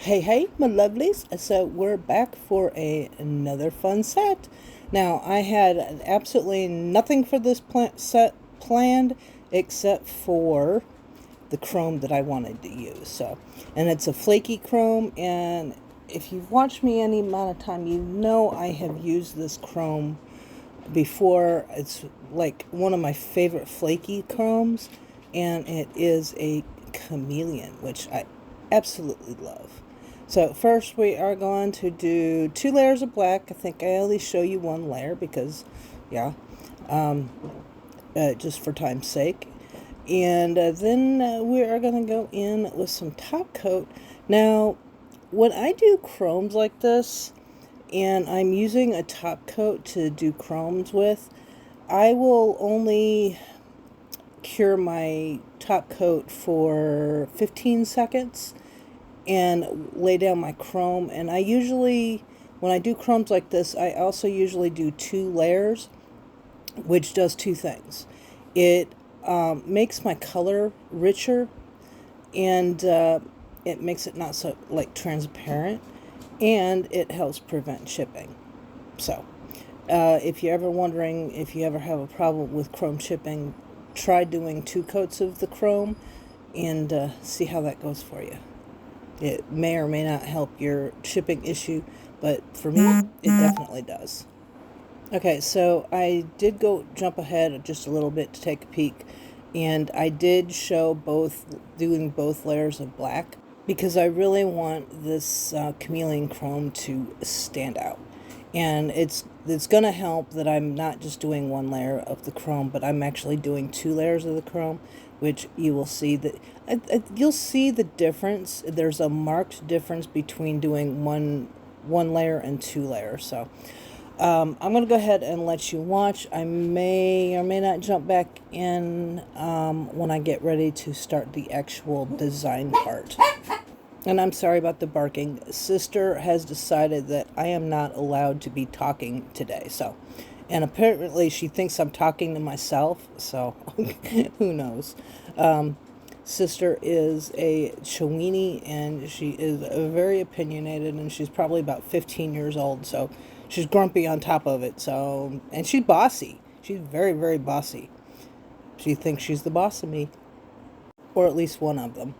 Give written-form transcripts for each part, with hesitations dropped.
Hey, my lovelies. So we're back for another fun set. Now, I had absolutely nothing for this set planned except for the chrome that I wanted to use. And it's a flaky chrome, and if you've watched me any amount of time, you know I have used this chrome before. It's like one of my favorite flaky chromes, and it is a chameleon, which I absolutely love. So first we are going to do 2 layers of black. I think I only show you 1 layer because, yeah, just for time's sake. And then we are going to go in with some top coat. Now, when I do chromes like this, and I'm using a top coat to do chromes with, I will only cure my top coat for 15 seconds and lay down my chrome. And I usually, when I do chromes like this, I also usually do 2 layers, which does two things. It makes my color richer, and it makes it not so like transparent, and it helps prevent chipping. So if you're ever wondering if you ever have a problem with chrome chipping, try doing 2 coats of the chrome and see how that goes for you. It may or may not help your chipping issue, but for me, it definitely does. Okay, so I did go jump ahead just a little bit to take a peek, and I did show doing both layers of black because I really want this chameleon chrome to stand out. And it's going to help that I'm not just doing 1 layer of the chrome, but I'm actually doing 2 layers of the chrome, which you will see that you'll see the difference. There's a marked difference between doing one layer and 2 layers. So I'm going to go ahead and let you watch. I may or may not jump back in when I get ready to start the actual design part. And I'm sorry about the barking. Sister has decided that I am not allowed to be talking today. And apparently she thinks I'm talking to myself. So, who knows? Sister is a Chewini, and she is very opinionated, and she's probably about 15 years old. So, she's grumpy on top of it. So, and she's bossy. She's very, very bossy. She thinks she's the boss of me, or at least one of them.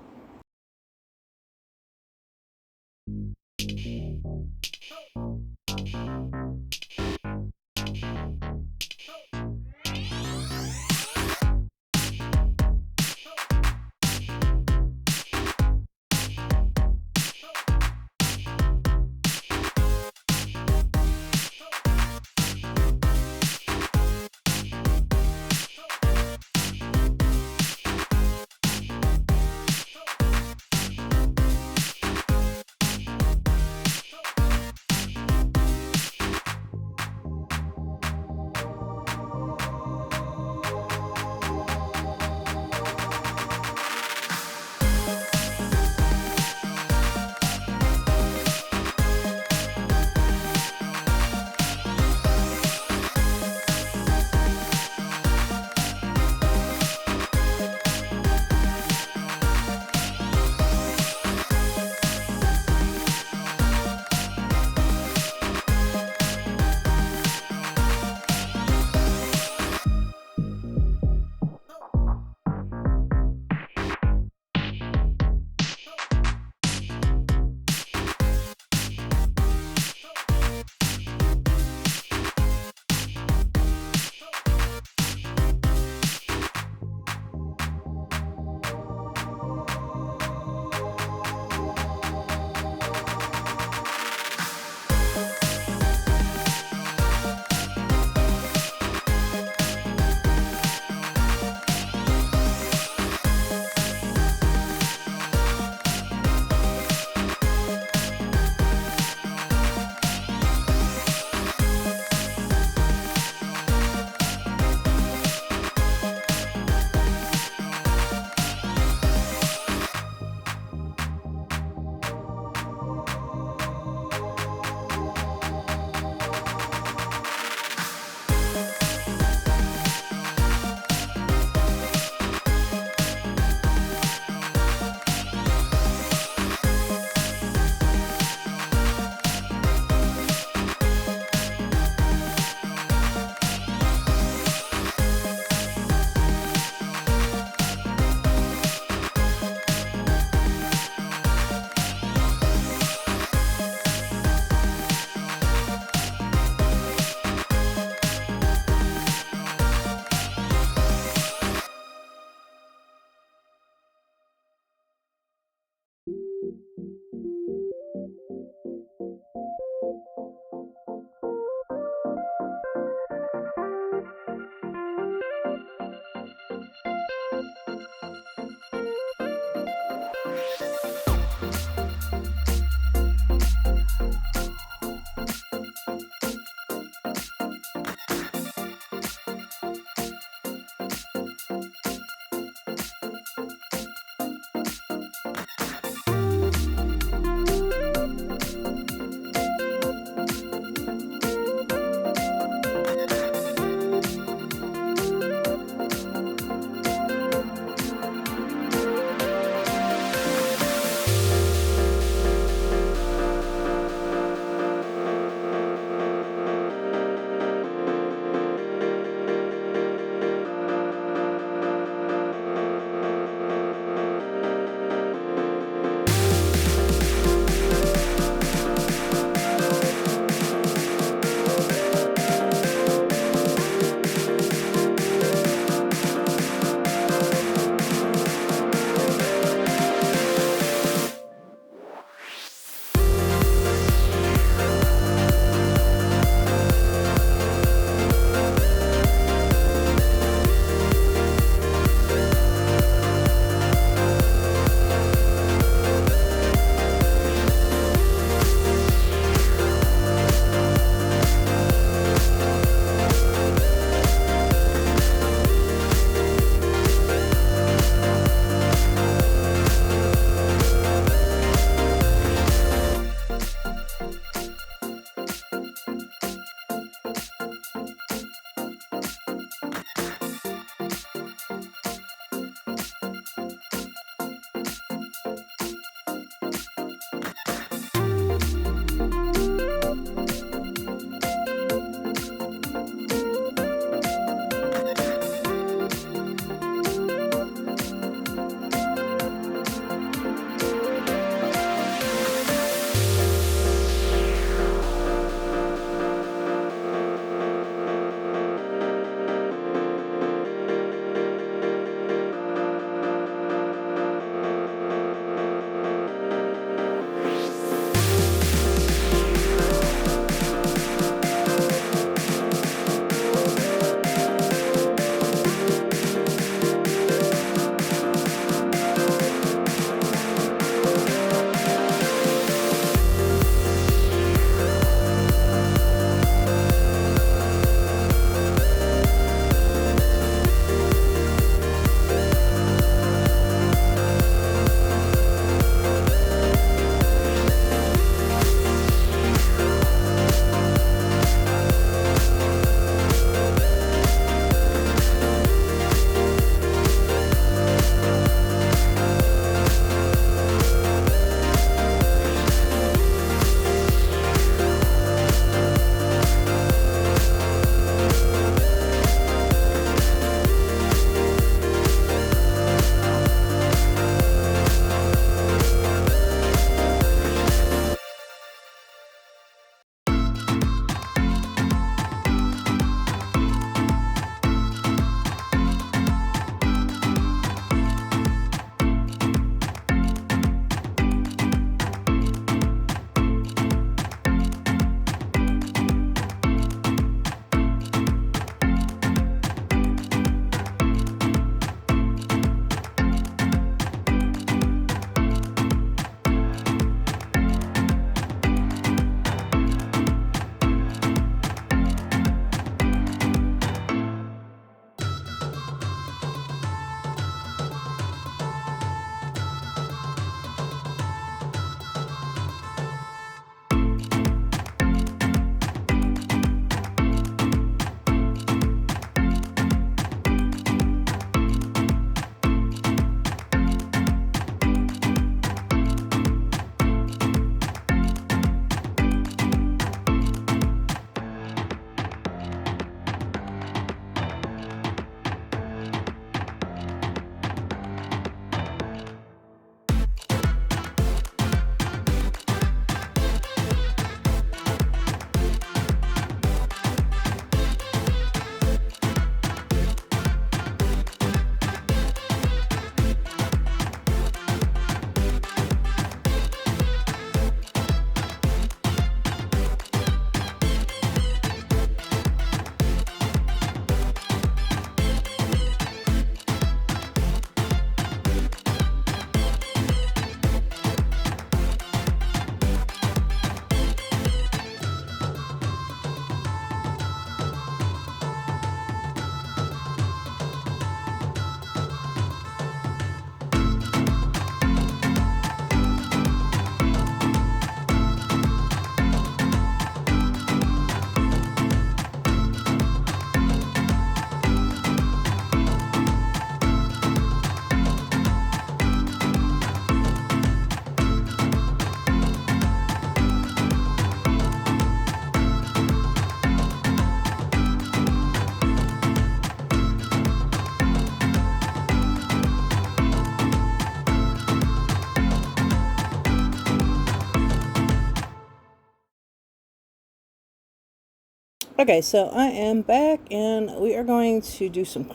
Okay, so I am back, and we are going to do some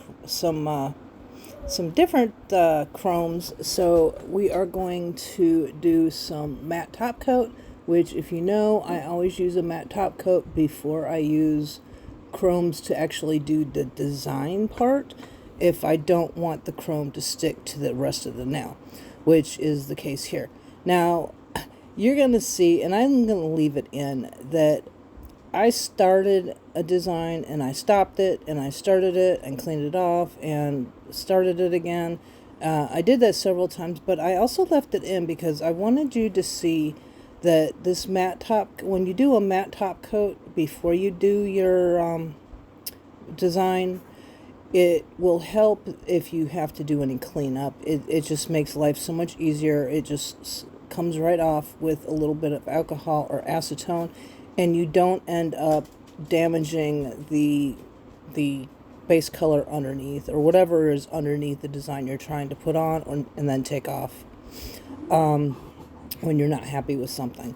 different chromes. So we are going to do some matte top coat, which, if you know, I always use a matte top coat before I use chromes to actually do the design part, if I don't want the chrome to stick to the rest of the nail, which is the case here. Now, you're going to see, and I'm going to leave it in, that I started a design and I stopped it and I started it and cleaned it off and started it again. I did that several times, but I also left it in because I wanted you to see that this matte top, when you do a matte top coat before you do your design, it will help if you have to do any cleanup. It just makes life so much easier. It just comes right off with a little bit of alcohol or acetone, and you don't end up damaging the base color underneath, or whatever is underneath the design you're trying to put on and then take off when you're not happy with something.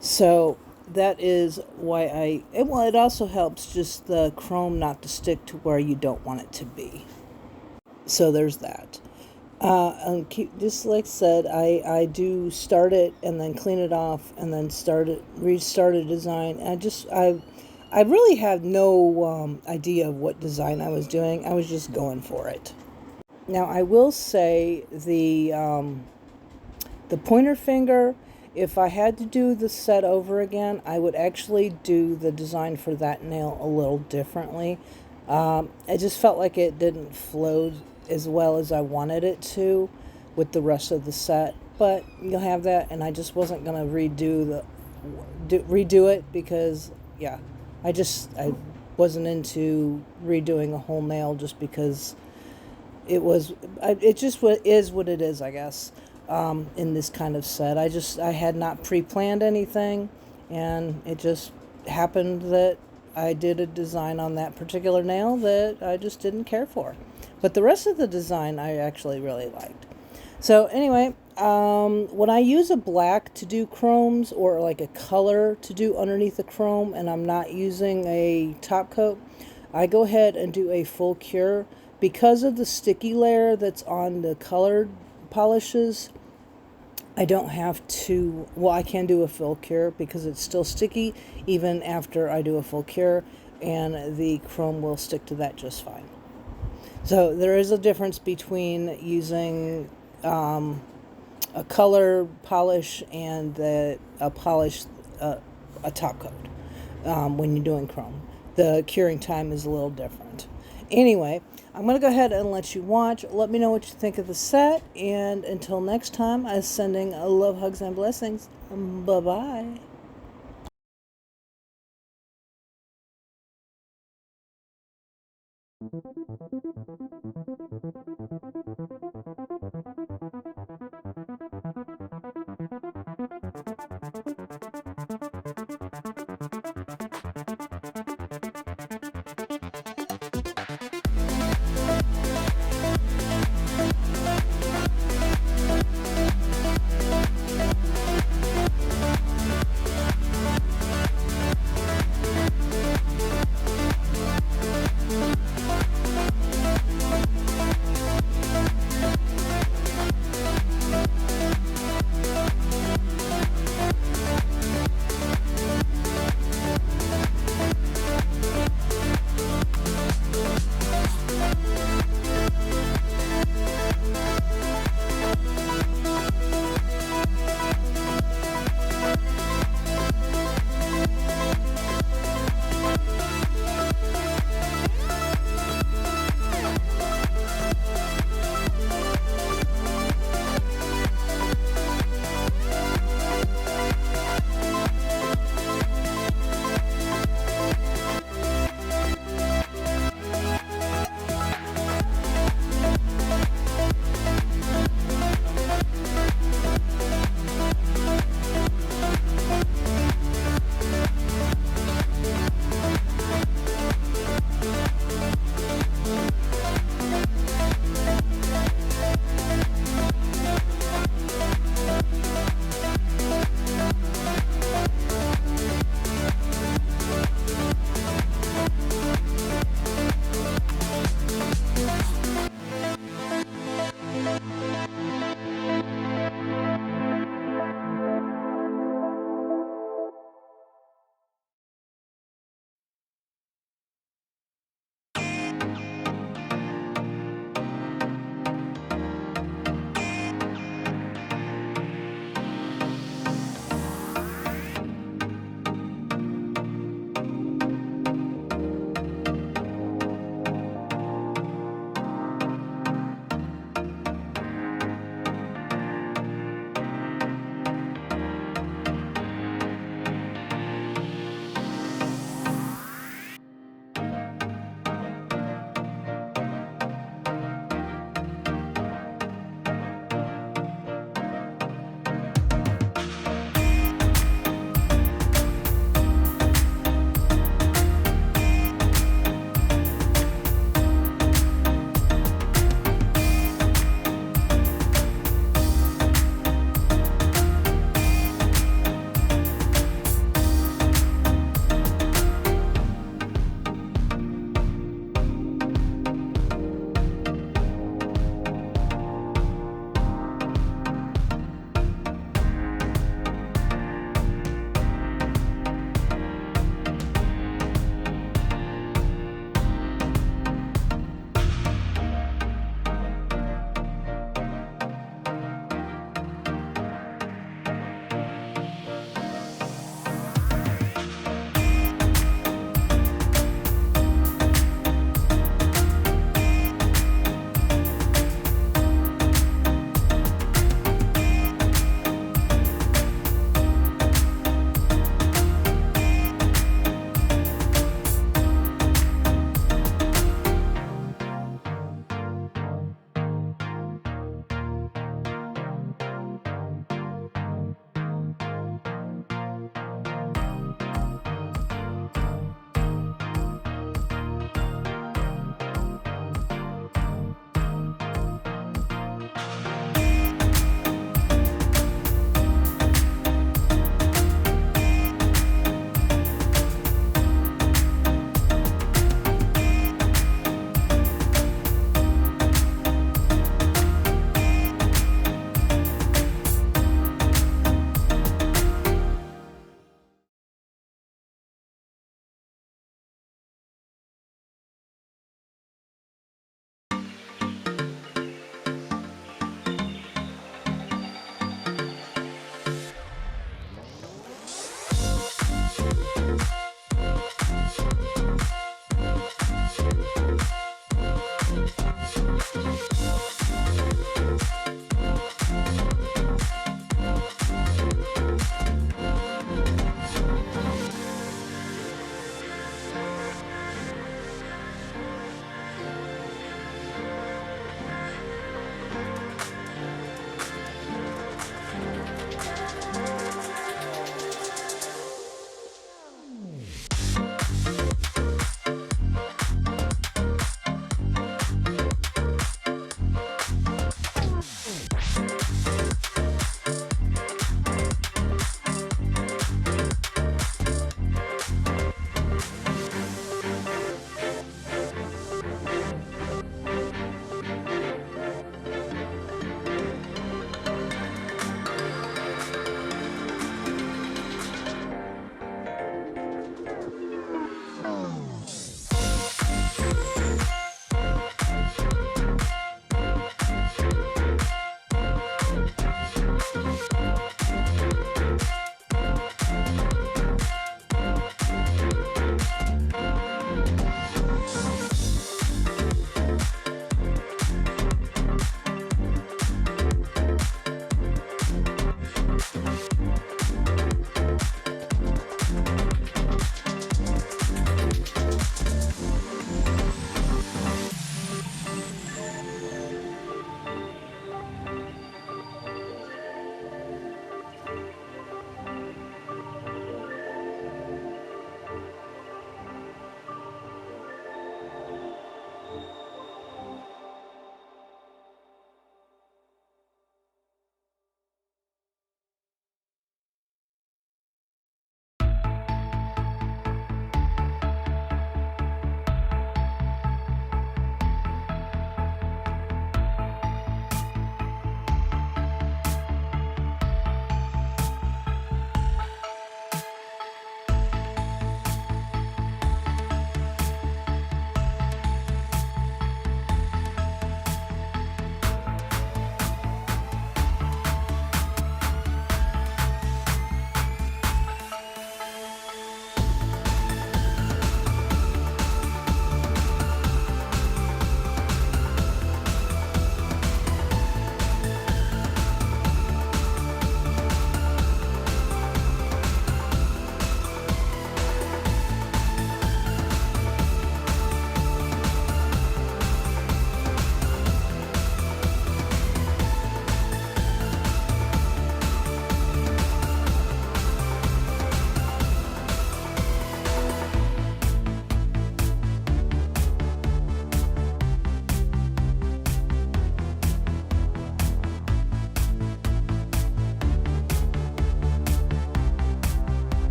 So that is why it also helps just the chrome not to stick to where you don't want it to be. So there's that. Just like I said, I do start it and then clean it off and then restart a design. I really had no idea of what design I was doing. I was just going for it. Now I will say the pointer finger, if I had to do the set over again, I would actually do the design for that nail a little differently. I just felt like it didn't flow as well as I wanted it to with the rest of the set, but you'll have that, and I just wasn't going to redo it because, yeah, I wasn't into redoing a whole nail just because it just is what it is, I guess. In this kind of set, I had not pre-planned anything, and it just happened that I did a design on that particular nail that I just didn't care for. But the rest of the design I actually really liked. So anyway, when I use a black to do chromes, or like a color to do underneath the chrome, and I'm not using a top coat, I go ahead and do a full cure. Because of the sticky layer that's on the colored polishes, I don't have to, well, I can do a full cure because it's still sticky even after I do a full cure, and the chrome will stick to that just fine. So there is a difference between using a color polish and a polish, a top coat when you're doing chrome. The curing time is a little different. Anyway, I'm going to go ahead and let you watch. Let me know what you think of the set. And until next time, I'm sending love, hugs, and blessings. Bye-bye.